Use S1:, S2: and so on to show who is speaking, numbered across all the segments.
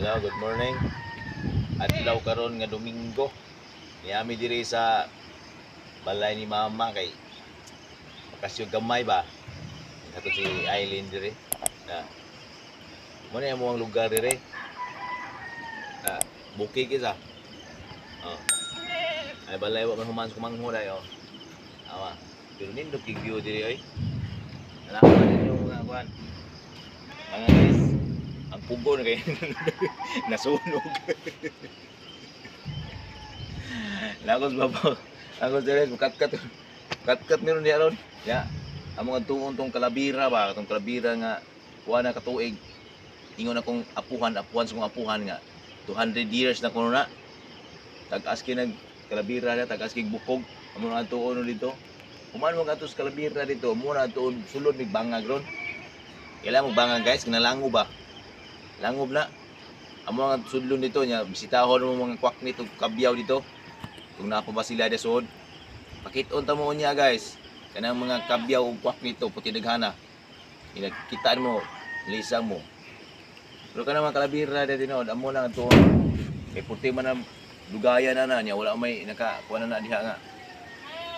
S1: Hello, good morning. Adlaw karon nga Domingo. Niyami diri sa balay ni mama kay bakasyon gamay ba. Ato si Eileen diri. Mo na mo ang lugar diri. Bukid isa. Oh. Ay balay wa man human sa kumanghuray oh. Awa. Pero nindot king view diri oy. Salamat ninyo mga kuan. Mga guys, ang pugo na kayo nasunog. Lagos babaw. Lagos dire kat meron niya ron. Ya. Ang mga tuon tong kalabira ba, tong kalabira nga kuha na katuig. Ingon akong apuhan sa kong apuhan nga 200 years na kuno na. Tag-aski nag kalabira na, tag-aski bukog. Amo na tuon dito. Kuman mo katos kalabira dito, mo na tuon sulod mig bangag ron. Kailangan mo bangag guys, kinalangob ba? Langob na. Amo nga sudlon dito nya, bisitahon mo mga kwak nito, kabyaw dito. Kung napa ba sila de sud. Pakit-on ta mo niya guys. Kanang mga kabyaw ug kwak nito puti daghana. Kitaan mo, lisang mo. Pero kanang mga kalabira de tinod, amo na tuon. Kay puti man ang dugaya na nya, wala may naka kuha na diha nga.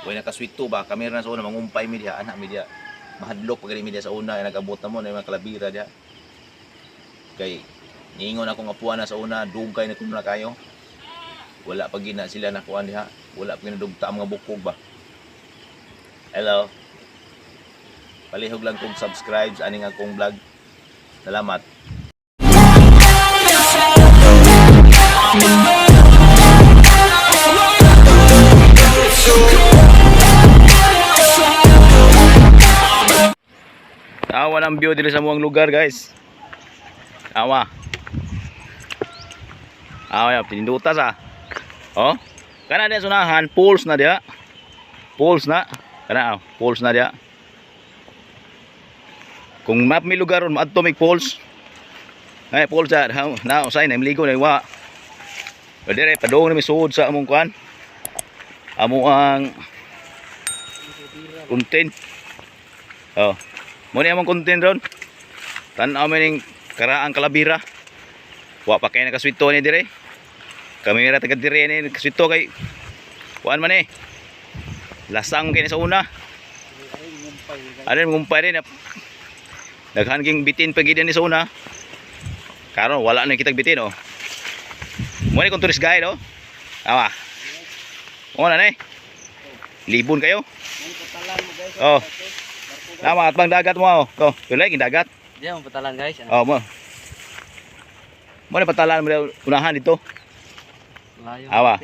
S1: Wala naka-sweet ba, kamera na sa una mangumpay mi diha, anak mi diha. Mahadlok pag mi diha sa una, nag-abot na mo na mga kalabira diha. Kay niingon akong apuan na sa una, dugay na kuno na kayo. Wala pag gina sila nakuan diha, wala pag ginadugta ang mga bukog ba. Hello. Palihog lang kong subscribe sa aning akong vlog. Salamat. Awa ng view dito sa muang lugar guys. Awa. Awa, pininduta sa. Oh. Kana din sunahan, pools na dia. Pools na. Kana pools na dia. Kung map mi lugar ron maadto mig pools. Ay pools sa na usay na imligo na wa. Dire padong na mi suod sa among kuan. Amo ang content. Oh. Mo ni among content ron. Tan-aw man ning karaang kalabira. Wa pa kay nakaswito ni dire. Kamera taga dire ni nakaswito kay kuan man eh. Lasang kay sa una. Ano ngumpay din. Daghan king bitin pagid ni sa una. Karon wala na kitag bitin oh. Mo ni kung tourist guide oh. Awa. Mo na ni. Libon kayo. Oh. Tama at bang dagat mo oh. Go, tulay king dagat.
S2: Diya mo patalan guys.
S1: Oh, mo. Mo na patalan mo unahan dito.
S2: Malayo.
S1: Awa.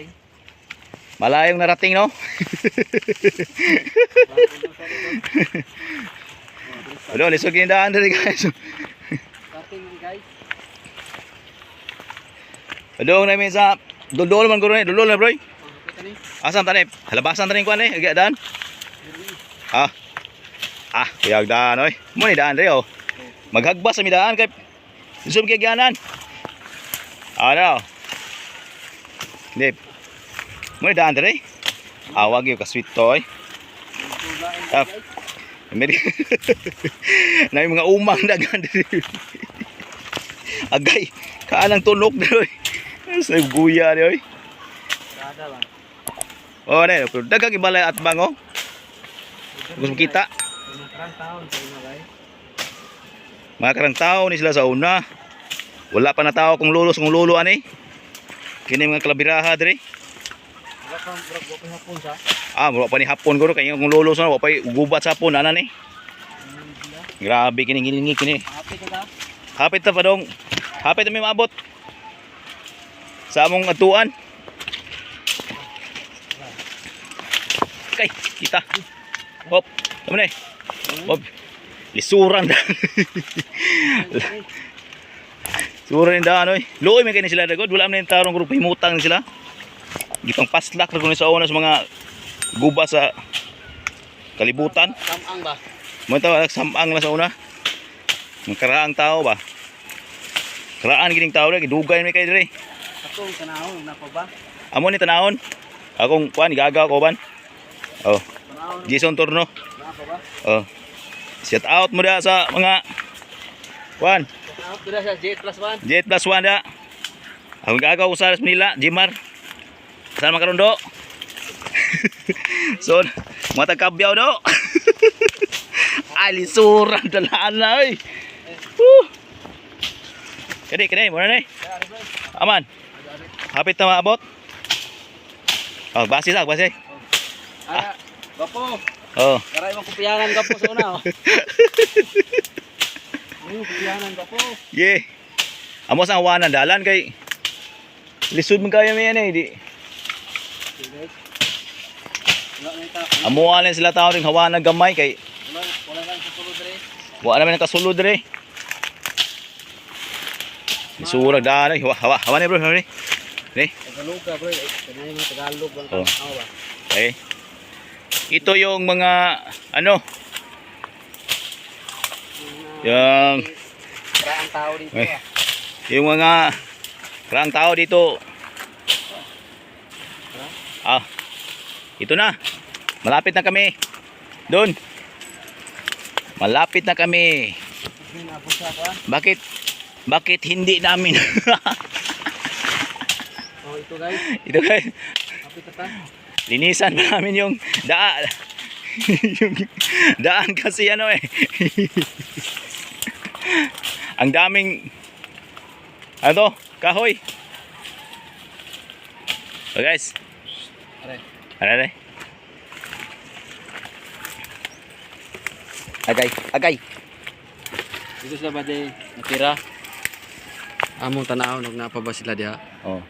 S1: Malayong narating no. Aduh, lisod yung daan dali guys.
S2: Rating guys.
S1: Aduh, namin sa dulol man guro ni, dulol na bro.
S2: Kita ni.
S1: Asam tani? Halabasan tani kuan ni, agi daan. Kuyag daan oy. Mo ni daan diri oh. Maghagbas sa mi daan kay zoom kay gyanan. Ano? Nip. Mo ni daan diri. Awag yo ka sweet toy. Na mga umang dagan diri. Agay, kaanang tunok diri. Sa guya ni oy.
S2: Ada lang.
S1: Oh, ne, dagang ibalay at bango. Gusto kita.
S2: Karang taon sa una guys.
S1: Mga karang tao ni sila sa una. Wala pa na tao kung lulos kung lulo ani. Kini mga kalabiraha diri.
S2: Wala pa hapon sa.
S1: Wala pa ni hapon guro kay kung lulos na wala pa gubat sa hapon ana ni. Grabe kini gilingi kini.
S2: Happy ka ta?
S1: Hapit ta padong. Hapit na may maabot. Sa among atuan. Kay, kita. Hop, tama na eh. Hop. Lisuran da. Lisuran da ano eh. Luoy may kayo sila dagod. Wala man yung tarong grupo himutang sila. Gipang paslak na kung sa una sa mga guba sa kalibutan.
S2: Samang ba?
S1: Mga samang na sa una. Ang karaang tao ba? Karaan gining tao na. Dugay may kayo dire.
S2: Akong tanahon na pa ba?
S1: Amo ni tanahon. Akong kuan gagaw ko ban. Oh.
S2: Tanahon
S1: Jason Torno.
S2: na pa ba?
S1: Oh. Shout out mo da sa mga kuan.
S2: Out dira sa J+1.
S1: Jet plus 1 da. Ang gagaw ko sa Manila, Jimar. Saan makaroon do? So, mga tagkabyaw do. Alisuran dalaan na oy. Kani, muna na eh. Aman. Hapit na maabot. Oh, base.
S2: Ah, gapo.
S1: Oh.
S2: Karay mo kupiyanan gapo sa una. Ayun, kupiyanan gapo.
S1: Yeah. Amo sa hawanan dalan kay lisod man kaya may di.
S2: Okay, guys. Wala na ita.
S1: Amo alin sila tao ring hawanan gamay kay
S2: Wala lang sa sulod rin.
S1: wa naman nakasulod dire. Isurag dalan hawa ni bro, ni. Ni.
S2: Tagalog ka bro. Kanay mga Tagalog bang
S1: Oh.
S2: tao ba?
S1: Okay. Ito yung mga ano, yung
S2: Ang tao dito.
S1: Ay. yung mga karang tao dito. Ito na. Malapit na kami. Doon. Malapit na kami. Bakit hindi namin?
S2: Oh, ito guys.
S1: Ito guys,
S2: Kapit na ta.
S1: linisan namin yung daan. Yung daan kasi ano eh. Ang daming ano, kahoy. So guys. Are. Agay.
S2: Dito sila ba di natira? Among tanaw nagna pa ba sila diha?
S1: Oh.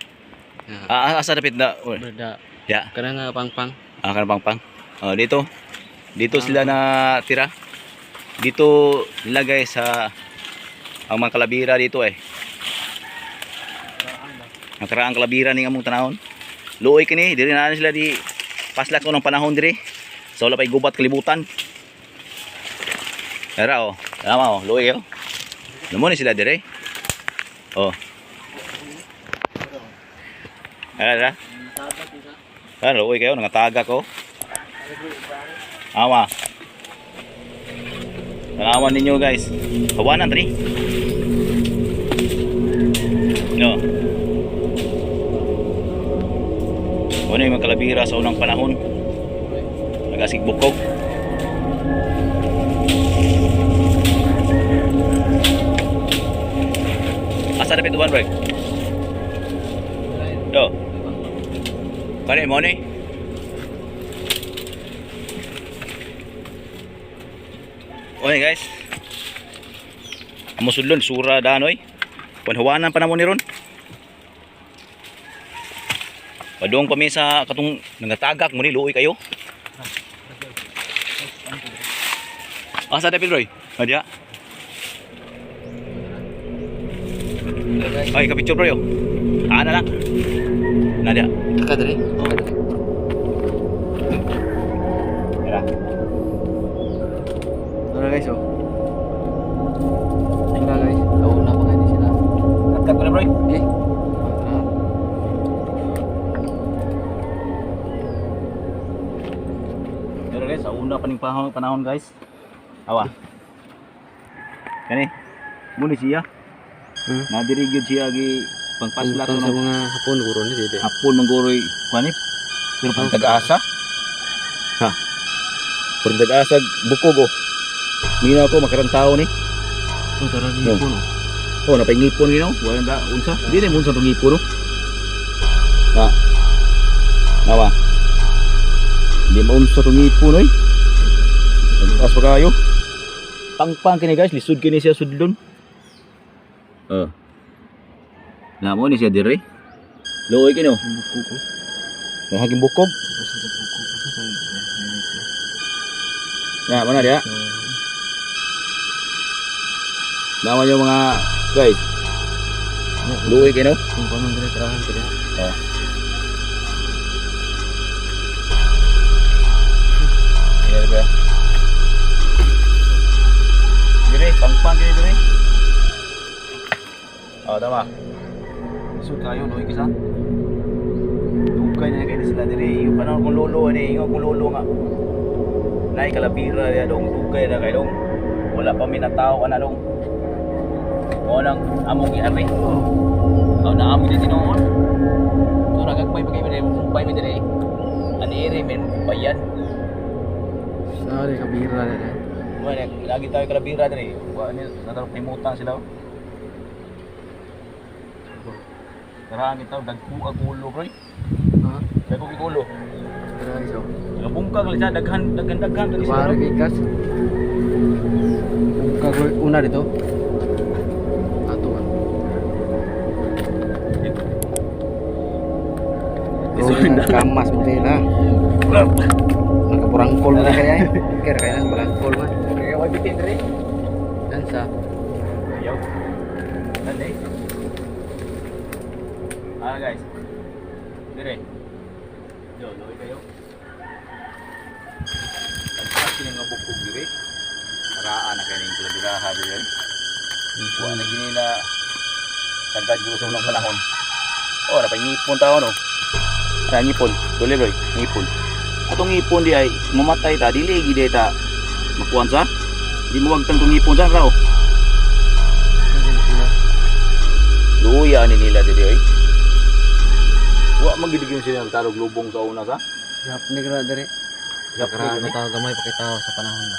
S2: Ya.
S1: Asa dapit na.
S2: Berda.
S1: Ya.
S2: Kana nga pangpang.
S1: Kan pangpang. Oh, dito. Dito sila na tira. Dito nilagay sa ang mga kalabira dito eh. Ang karaang kalabira ning among tanahon. Luoy kini, diri na sila di paslak ko ng panahon diri. So wala pay gubat kalibutan. Era oh. Tama oh, luoy oh. Namo ni sila diri. Oh. Era. Luoy kayo nangatagak ko. Awa. Nalaman ninyo guys. Kawanan tani. No. Ano yung mga kalabira sa unang panahon. Nagasig bukog. Asa dapat tuwan bro? Yo. Kani mo ni? Oy guys. Amo sudlon sura danoy. Panhawanan pa namo ni ron. Padung pa mi sa katong nangatagak mo ni luoy kayo. Asa dapat Roy? Adya. Ay kapicture bro yo. Ana lang. Nadia.
S2: Ka diri.
S1: Tara.
S2: Ano guys oh. Tingnan guys. Taon na pa kayo sila.
S1: Kat ko na bro.
S2: Eh.
S1: Pero guys, sa una pa ning panahon guys. Awa. Kani. Muni siya. Nadiri gyud siya gi pangpaslak
S2: Sa
S1: no.
S2: mga hapon guro ni dede.
S1: Hapon mangguroy kani. Pero pang tag-asa. Ha. Pag tag-asa bukog oh. Mina ko makarang tao ni.
S2: Oh, tara ni puno.
S1: Oh, napay ngipon gino. Wala da unsa. Di na unsa tong ngipon no. Na. Nawa. Di maunsa tong ngipon oy. Pas pa kayo. Pangpang kini guys, lisod kini siya sudlon. Namo ni siya dire. Luoy kini oh.
S2: Bukog ko.
S1: Ang haging bukog. Na, mana dia? Nama yung mga guys. Luoy kini oh.
S2: Kung paano dire tirahan ko diha.
S1: Oh. Iya ba? Dire, pangpang kini dire. Oh, tama. So tayo luoy kisa. Dugay na kay sila dire. Yung panahon kung lolo ni, yung kung lolo nga. Nay kalabira ya dong dugay na kay dong. Wala pa mi na tao ana dong. Mo nang among iari. Oh, naamo din tinuon. So nagagpay pa kayo din, kumpay mi dire. Ani ere men bayan.
S2: Sorry, kabira na yan.
S1: Wala lagi tayo kalabira dire. Wa ni nataro primutang sila. Karaan kita dagku ang ulo, bro.
S2: Ha?
S1: Dagku ang ulo.
S2: Tara, iso.
S1: Nabungkag lang siya, daghan dali siya.
S2: Pare kay Kas. Kagoy una dito. Ato kan. Kamas mo sila. Nakaburangkol na kaya eh. Kaya kaya nang barangkol man.
S1: Kaya wa bitin dire.
S2: Dan sa
S1: Ayaw. Dali. Guys. Dire. Yo, loy kayo. Pagkas kini nga bukog dire. Karaan na kaning kulabiraha dire. Wa na gini na tagad gusto ng panahon. Oh, napangipon tao no. Ngipon, dole bro, ngipon. Atong ngipon di ay mamatay ta, dili gid ta makuan sa. Di mo wag tang ngipon sa raw. Luya ni nila diri ay. Wa magidigim sila tarog lubong sa una sa.
S2: Yap ni gra dere. Sakra na tao gamay pakitaw sa panahon ba.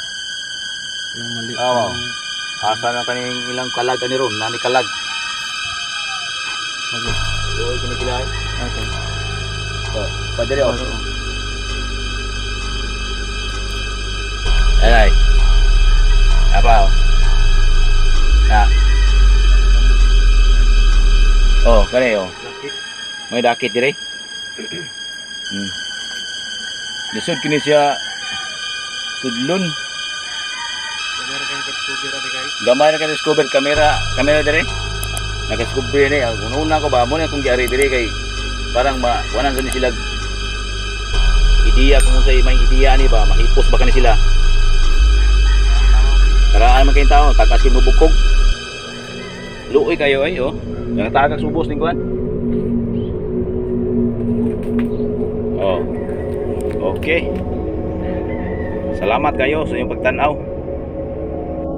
S2: Yung mali.
S1: Oo. Asa na kaning ilang kalag ani ron, nani kalag.
S2: Okay.
S1: Luoy kini sila ay.
S2: Okay.
S1: Oh, padere oh. Ay. Apa? Na. Oh, kani oh. May dakit dire. Lisod kini siya sudlon. Gamay na ka discover kamera dire. Naka-discover ni una ko ba mo na kung giari dire kay parang wanan sa sila ideya kung sa may ideya ni ba mahipos ba kani sila. Karaan man kay tao tagas kay mubukog. Luoy kayo ay oh. Nakatagak subos ning kuan. Oh. Okay. Salamat kayo sa inyong pagtanaw.